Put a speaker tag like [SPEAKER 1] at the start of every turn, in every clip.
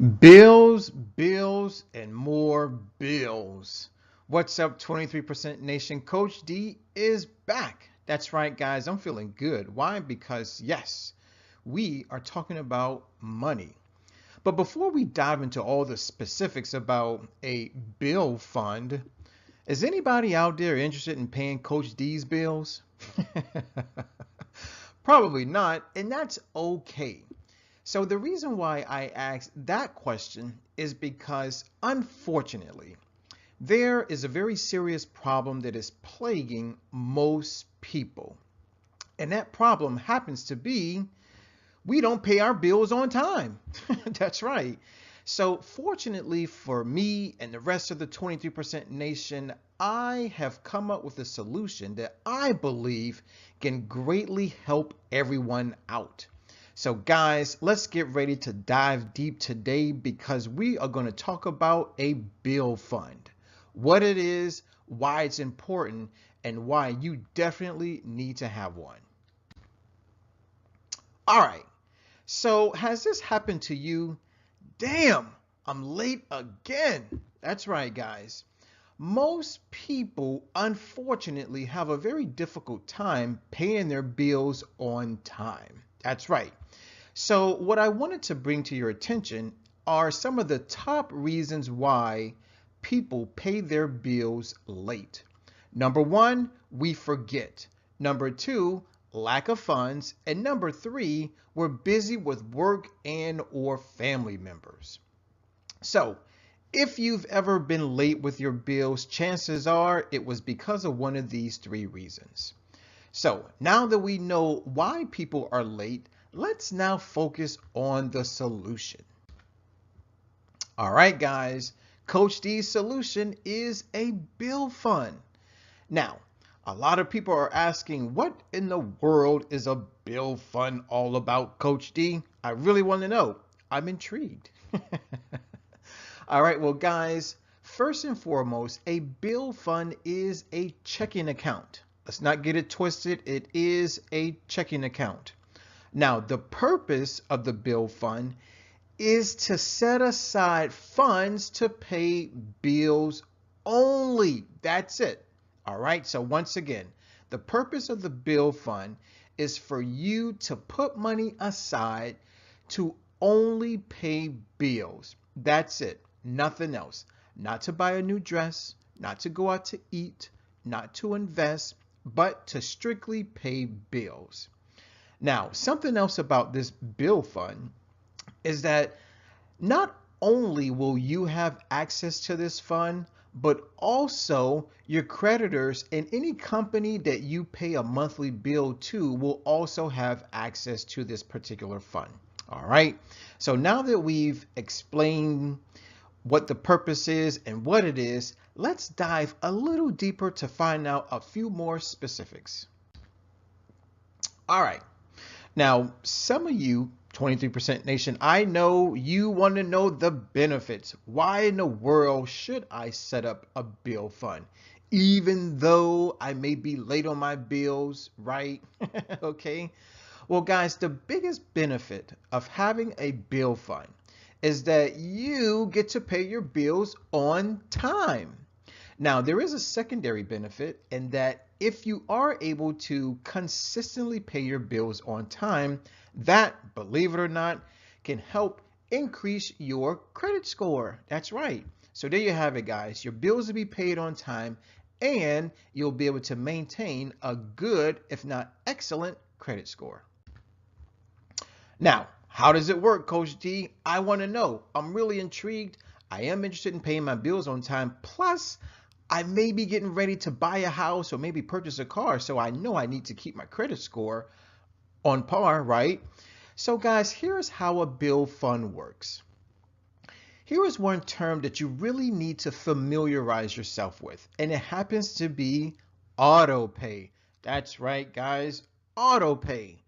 [SPEAKER 1] Bills, bills, and more bills. What's up, 23% Nation? Coach D is back. That's right, guys. I'm feeling good. Why? Because, yes, we are talking about money. But before we dive into all the specifics about a bill fund, is anybody out there interested in paying Coach D's bills? Probably not, and that's okay. So the reason why I asked that question is because, unfortunately, there is a very serious problem that is plaguing most people. And that problem happens to be we don't pay our bills on time. That's right. So fortunately for me and the rest of the 23% nation, I have come up with a solution that I believe can greatly help everyone out. So guys, let's get ready to dive deep today because we are going to talk about a bill fund, what it is, why it's important, and why you definitely need to have one. All right. So has this happened to you? Damn, I'm late again. That's right, guys. Most people, unfortunately, have a very difficult time paying their bills on time. That's right. So, what I wanted to bring to your attention are some of the top reasons why people pay their bills late. Number one, we forget. Number two, lack of funds. And number three, we're busy with work and or family members. So, if you've ever been late with your bills, chances are it was because of one of these three reasons. So, now that we know why people are late, let's now focus on the solution. All right, guys, Coach D's solution is a bill fund. Now, a lot of people are asking, what in the world is a bill fund all about, Coach D? I really want to know. I'm intrigued. All right, well, guys, first and foremost, a bill fund is a checking account. Let's not get it twisted. It is a checking account. Now, the purpose of the bill fund is to set aside funds to pay bills only. That's it. All right. So once again, the purpose of the bill fund is for you to put money aside to only pay bills. That's it. Nothing else. Not to buy a new dress, not to go out to eat, not to invest, but to strictly pay bills. Now, something else about this bill fund is that not only will you have access to this fund, but also your creditors and any company that you pay a monthly bill to will also have access to this particular fund. All right. So now that we've explained what the purpose is and what it is, let's dive a little deeper to find out a few more specifics. All right. Now, some of you, 23% Nation, I know you want to know the benefits. Why in the world should I set up a bill fund? Even though I may be late on my bills, right? Okay. Well, guys, the biggest benefit of having a bill fund is that you get to pay your bills on time. Now, there is a secondary benefit in that if you are able to consistently pay your bills on time, that, believe it or not, can help increase your credit score. That's right. So there you have it, guys. Your bills will be paid on time and you'll be able to maintain a good, if not excellent, credit score. Now, how does it work, Coach D? I want to know. I'm really intrigued. I am interested in paying my bills on time. Plus, I may be getting ready to buy a house or maybe purchase a car. So I know I need to keep my credit score on par, right? So guys, here's how a bill fund works. Here is one term that you really need to familiarize yourself with, and it happens to be auto pay. That's right, guys, auto pay.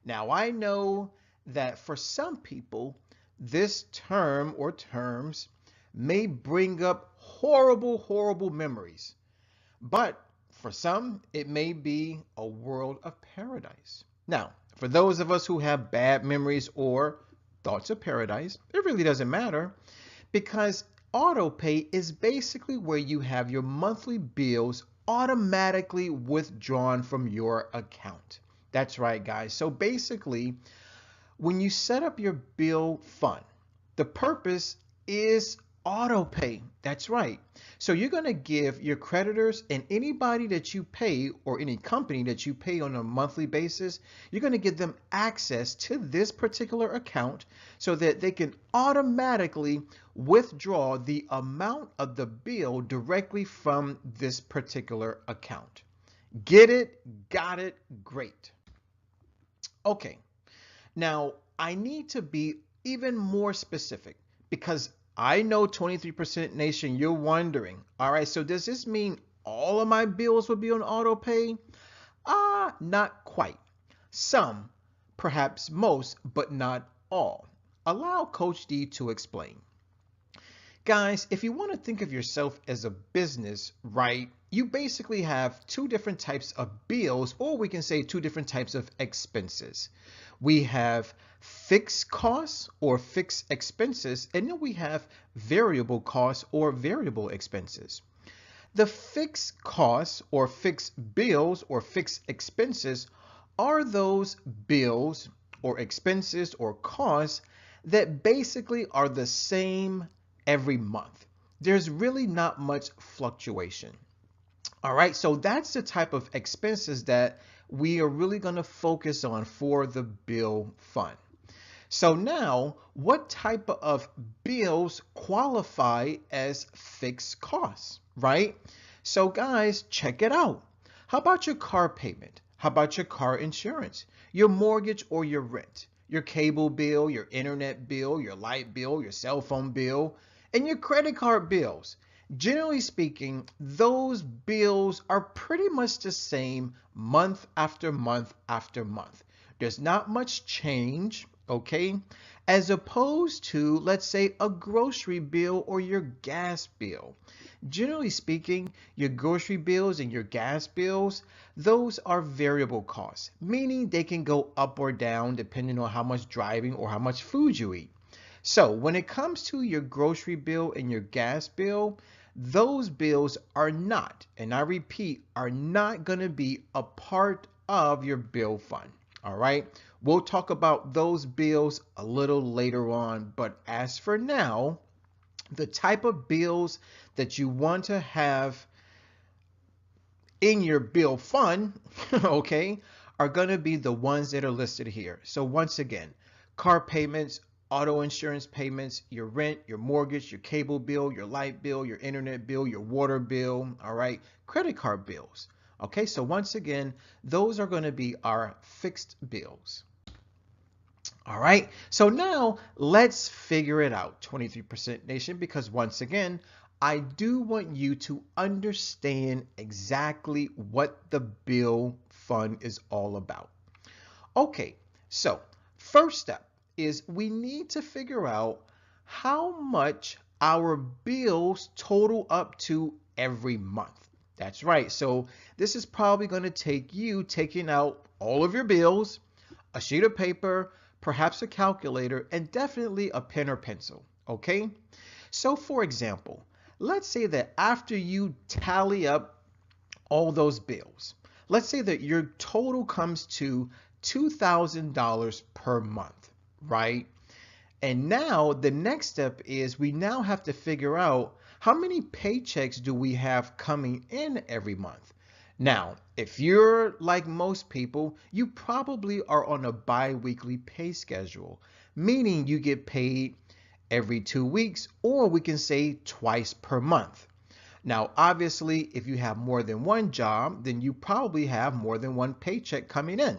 [SPEAKER 1] Now, I know that for some people, this term or terms may bring up horrible, horrible memories. But for some, it may be a world of paradise. Now, for those of us who have bad memories or thoughts of paradise. It really doesn't matter because auto pay is basically where you have your monthly bills automatically withdrawn from your account. That's right, guys. So basically, when you set up your bill fund, the purpose is auto pay. That's right. So you're going to give your creditors and anybody that you pay or any company that you pay on a monthly basis, you're going to give them access to this particular account so that they can automatically withdraw the amount of the bill directly from this particular account. Get it? Got it? Great. Okay. Now, I need to be even more specific because I know 23% Nation, you're wondering, all right, so does this mean all of my bills will be on auto pay? Not quite. Some, perhaps most, but not all. Allow Coach D to explain. Guys, if you want to think of yourself as a business, right, you basically have two different types of bills, or we can say two different types of expenses. We have fixed costs or fixed expenses, and then we have variable costs or variable expenses. The fixed costs or fixed bills or fixed expenses are those bills or expenses or costs that basically are the same every month. There's really not much fluctuation. All right, so that's the type of expenses that we are really going to focus on for the bill fund. So now, what type of bills qualify as fixed costs, right? So guys, check it out. How about your car payment? How about your car insurance, your mortgage or your rent, your cable bill, your internet bill, your light bill, your cell phone bill, and your credit card bills? Generally speaking, those bills are pretty much the same month after month after month. There's not much change, okay? As opposed to, let's say, a grocery bill or your gas bill. Generally speaking, your grocery bills and your gas bills, those are variable costs, meaning they can go up or down depending on how much driving or how much food you eat. So when it comes to your grocery bill and your gas bill, those bills are not, and I repeat, are not going to be a part of your bill fund. All right. We'll talk about those bills a little later on. But as for now, the type of bills that you want to have in your bill fund, okay, are going to be the ones that are listed here. So once again, car payments, auto insurance payments, your rent, your mortgage, your cable bill, your light bill, your internet bill, your water bill, all right, credit card bills. Okay, so once again, those are going to be our fixed bills. All right, so now let's figure it out, 23% Nation, because once again, I do want you to understand exactly what the bill fund is all about. Okay, so first step is we need to figure out how much our bills total up to every month. That's right. So this is probably going to take you taking out all of your bills, a sheet of paper, perhaps a calculator, and definitely a pen or pencil. Okay? So for example, let's say that after you tally up all those bills, let's say that your total comes to $2,000 per month, right? And now the next step is we now have to figure out how many paychecks do we have coming in every month. Now, if you're like most people, you probably are on a bi-weekly pay schedule, meaning you get paid every 2 weeks, or we can say twice per month. Now, obviously, if you have more than one job, then you probably have more than one paycheck coming in.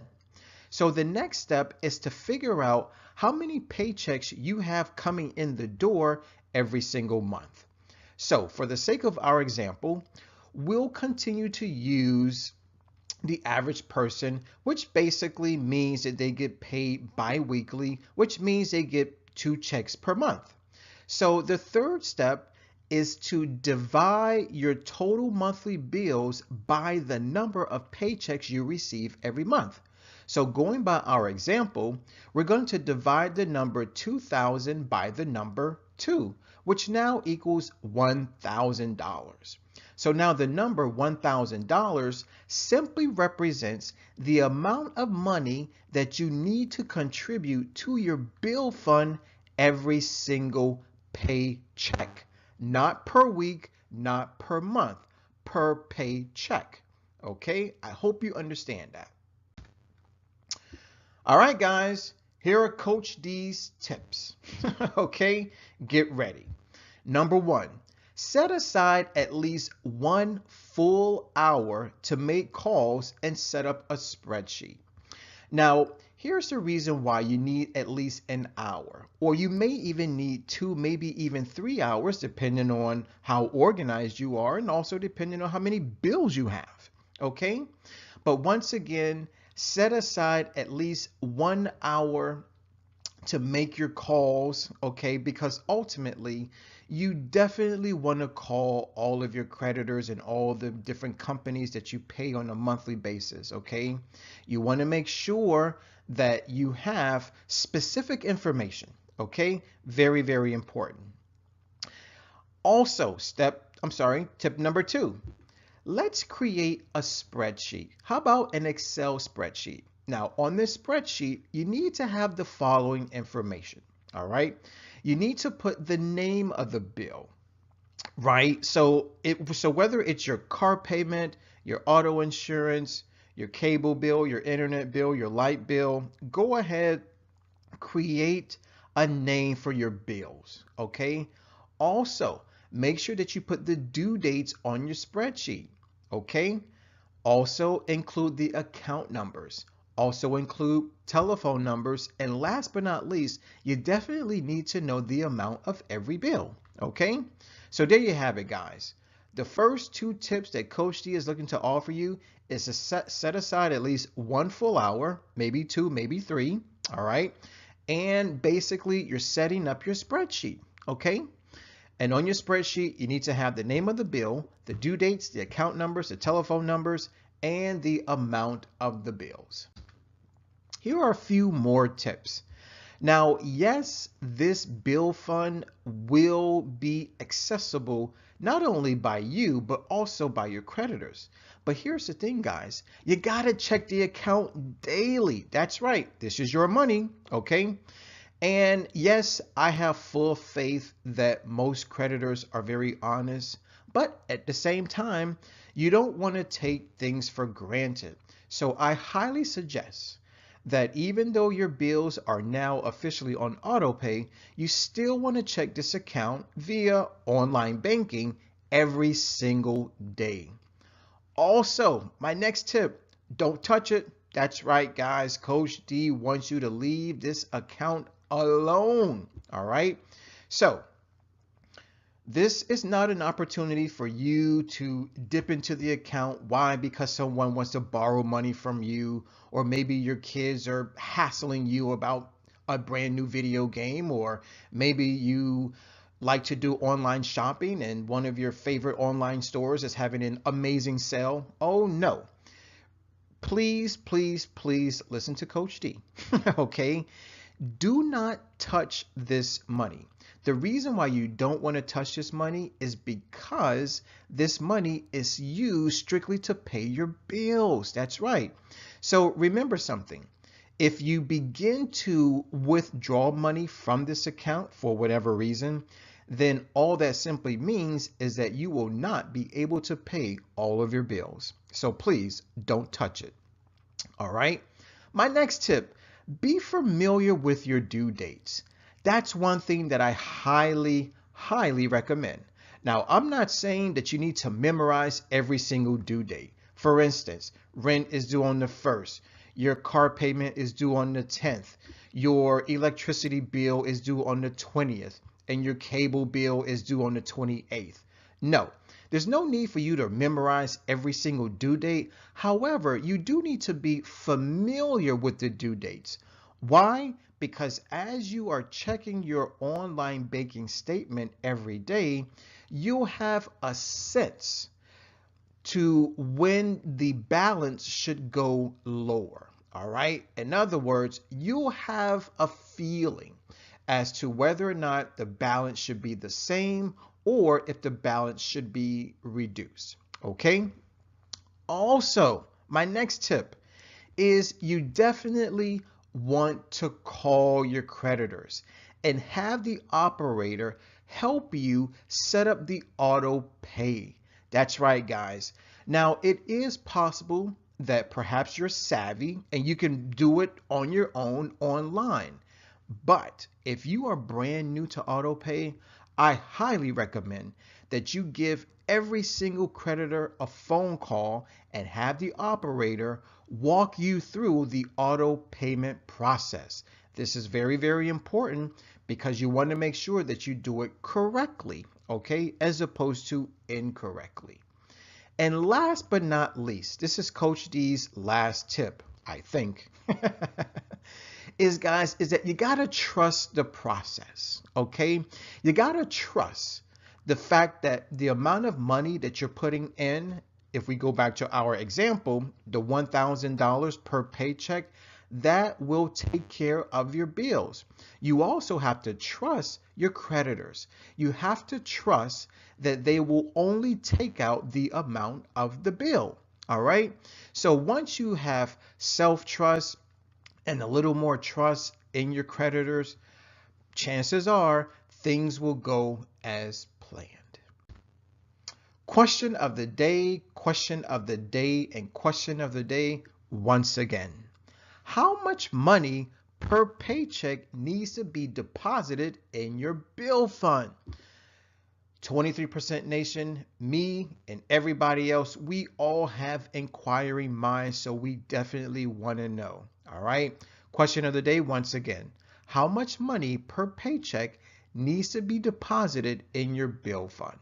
[SPEAKER 1] So the next step is to figure out how many paychecks you have coming in the door every single month. So for the sake of our example, we'll continue to use the average person, which basically means that they get paid bi-weekly, which means they get 2 checks per month. So the third step is to divide your total monthly bills by the number of paychecks you receive every month. So going by our example, we're going to divide the number 2,000 by the number 2, which now equals $1,000. So now the number $1,000 simply represents the amount of money that you need to contribute to your bill fund every single paycheck. Not per week, not per month, per paycheck. Okay, I hope you understand that. All right, guys, here are Coach D's tips. Okay, get ready. Number one, set aside at least 1 full hour to make calls and set up a spreadsheet. Now, here's the reason why you need at least an hour, or you may even need 2, maybe even 3 hours, depending on how organized you are and also depending on how many bills you have. Okay? But once again, set aside at least 1 hour to make your calls, okay? Because ultimately, you definitely want to call all of your creditors and all the different companies that you pay on a monthly basis, okay? You want to make sure that you have specific information, okay? Very, very important. Also, tip number 2. Let's create a spreadsheet. How about an Excel spreadsheet? Now, on this spreadsheet, you need to have the following information, all right? You need to put the name of the bill, right? So whether it's your car payment, your auto insurance, your cable bill, your internet bill, your light bill, go ahead, create a name for your bills, okay? Also, make sure that you put the due dates on your spreadsheet, okay? Also include the account numbers. Also include telephone numbers. And last but not least, you definitely need to know the amount of every bill, okay? So there you have it, guys. The first 2 tips that Coach D is looking to offer you is to set aside at least 1 full hour, maybe 2, maybe 3, all right? And basically, you're setting up your spreadsheet, okay? And on your spreadsheet, you need to have the name of the bill, the due dates, the account numbers, the telephone numbers, and the amount of the bills. Here are a few more tips. Now, yes, this bill fund will be accessible not only by you, but also by your creditors. But here's the thing, guys. You gotta check the account daily. That's right. This is your money, okay? And yes, I have full faith that most creditors are very honest, but at the same time, you don't want to take things for granted. So I highly suggest that even though your bills are now officially on auto pay, you still want to check this account via online banking every single day. Also, my next tip, don't touch it. That's right, guys. Coach D wants you to leave this account alone. All right. So this is not an opportunity for you to dip into the account. Why? Because someone wants to borrow money from you, or maybe your kids are hassling you about a brand new video game, or maybe you like to do online shopping and one of your favorite online stores is having an amazing sale. Oh no. Please, please, please listen to Coach D. Okay? Do not touch this money. The reason why you don't want to touch this money is because this money is used strictly to pay your bills. That's right. So remember something. If you begin to withdraw money from this account for whatever reason, then all that simply means is that you will not be able to pay all of your bills. So please don't touch it. All right. My next tip, be familiar with your due dates. That's one thing that I highly, highly recommend. Now, I'm not saying that you need to memorize every single due date. For instance, rent is due on the 1st. Your car payment is due on the 10th. Your electricity bill is due on the 20th. And your cable bill is due on the 28th. No, there's no need for you to memorize every single due date. However, you do need to be familiar with the due dates. Why? Because as you are checking your online banking statement every day, you'll have a sense to when the balance should go lower. All right. In other words, you'll have a feeling as to whether or not the balance should be the same or if the balance should be reduced. Okay. Also, my next tip is you definitely want to call your creditors and have the operator help you set up the auto pay. That's right, guys. Now, it is possible that perhaps you're savvy and you can do it on your own online. But if you are brand new to auto pay, I highly recommend that you give every single creditor a phone call and have the operator walk you through the auto payment process. This is very, very important because you want to make sure that you do it correctly, okay, as opposed to incorrectly. And last but not least, this is Coach D's last tip, I think, is that you got to trust the process, okay? You got to trust the fact that the amount of money that you're putting in, if we go back to our example, the $1,000 per paycheck, that will take care of your bills. You also have to trust your creditors. You have to trust that they will only take out the amount of the bill. All right. So once you have self-trust and a little more trust in your creditors, chances are things will go as planned. Question of the day, question of the day, and question of the day once again. How much money per paycheck needs to be deposited in your bill fund? 23% nation, me and everybody else, we all have inquiring minds, so we definitely want to know. All right. Question of the day once again. How much money per paycheck needs to be deposited in your bill fund?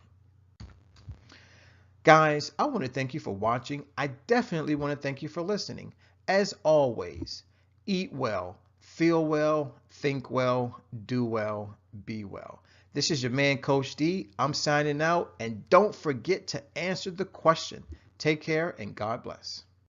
[SPEAKER 1] Guys, I want to thank you for watching. I definitely want to thank you for listening. As always, eat well, feel well, think well, do well, be well. This is your man, Coach D. I'm signing out, and don't forget to answer the question. Take care and God bless.